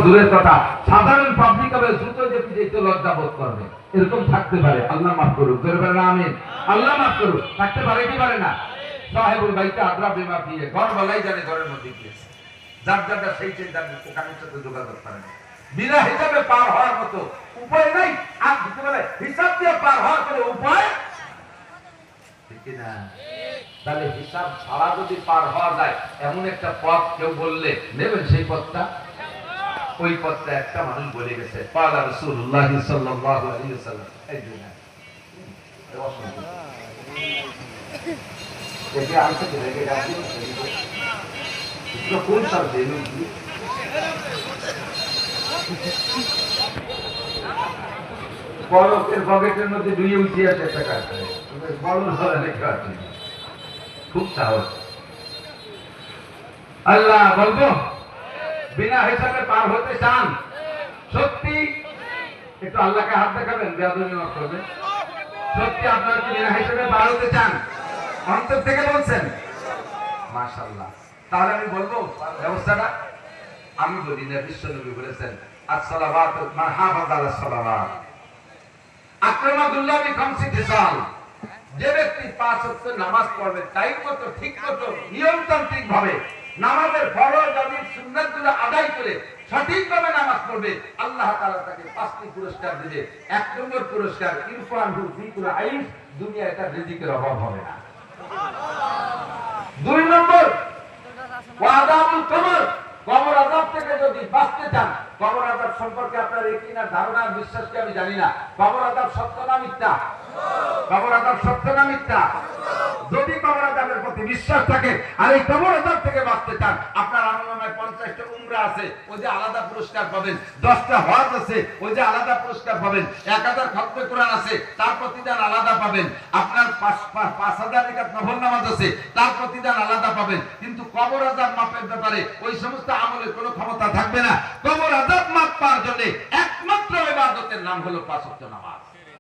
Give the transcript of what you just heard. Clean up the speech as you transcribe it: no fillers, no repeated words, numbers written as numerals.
দূরের কথা সাধারণ পাবলিক হবে জুতো যে পিটাইতে লজ্জা বোধ করবে, এরকম থাকতে পারে। আল্লাহ মাফ করুক, জোরে বলেন আমিন। আল্লাহ মাফ করুক। থাকতে পারে কি পারে না? সাহেবুল বাইতে আদরা বেমা দিয়ে ঘর বলাই জানে ঘরের মধ্যে গিয়েছে, যার যারটা সেই চিন্তা ওখানের সাথে যোগাযোগ করে না। বিনা হিসাবে পার হওয়ার মতো উপায় নাই। আর দিতে পারে হিসাব দিয়ে পার হওয়ার কোনো উপায় ঠিক না। তাহলে হিসাব ছাড়া যদি পার হওয়া যায় এমন একটা পথ কেউ বললে নেবেন সেই পথটা? ওই পথটা একটা মানুষ বলে গেছে, পালা রাসূলুল্লাহ সাল্লাল্লাহু আলাইহি ওয়াসাল্লাম। এই যে না দেখে আসছে দেখে যাচ্ছে এটা কোন সাল দেন বরফের পকেটের মধ্যে দুই উঠে আসে একটা কাজ বড় ধরে লেখা আছে, খুব সাহস। আল্লাহ বলবো বিনা হিসাবে পার হতে চান সত্যি? একটু আল্লাহকে হাত দেখাবেন, বেয়াদবি মাফ করবেন। সত্যি আপনারা কি বিনা হিসাবে পার হতে চান? অন্তর থেকে বলছেন? মাশাআল্লাহ। তাহলে আমি বলবো ব্যবস্থাটা আমি বলি না, বিশ্বনবী বলেছেন আসসালাওয়াতু মান হাফাযা আলাস সালাওয়াত আকরামাতুল্লাহ বিখামসি ফিসাল। যে ব্যক্তি 5 ওয়াক্ত নামাজ পড়বে টাইম মতো, ঠিক মতো, নিয়মতান্ত্রিক ভাবে নামাজের ফরজ এবং সুন্নাতগুলো আদায় করে সঠিকভাবে নামাজ পড়বে, আল্লাহ তাআলা তাকে 5টি পুরস্কার দিবে। 1 নম্বর পুরস্কার ইরফানহু ফিকুল আইশ, দুনিয়ায় তার রিজিকের অভাব হবে না। 2 নম্বর ওয়াদাবুল কবর, কবর আযাব থেকে যদি বাঁচতে চান, কবর আযাব সম্পর্কে আপনার কি না ধারণা বিশ্বাস কি আমি জানি না। কবর আযাব সত্য না মিথ্যা? কবর আযাব সত্য না মিথ্যা? যদি কবর আযাবের প্রতি বিশ্বাস থাকে আর এই কবর আযাব থেকে বাঁচতে চান, আপনার আমলনামায় 50টা উমরা আছে, ওই যে আলাদা পুরস্কার পাবেন। 10টা হজ আছে, ওই যে আলাদা পুরস্কার পাবেন। 1000 খতমে কোরআন আছে, তার প্রতিদান আলাদা পাবেন। আপনার 5000 রাকাত নফল নামাজ আছে, তার প্রতিদান আলাদা পাবেন। কিন্তু কবর আযাব মাপের ব্যাপারে ওই সমস্ত আমলের কোনো ক্ষমতা থাকবে না। কবর আযাব মাপ পাওয়ার জন্য একমাত্র ইবাদতের নাম হলো 5 ওয়াক্ত নামাজ।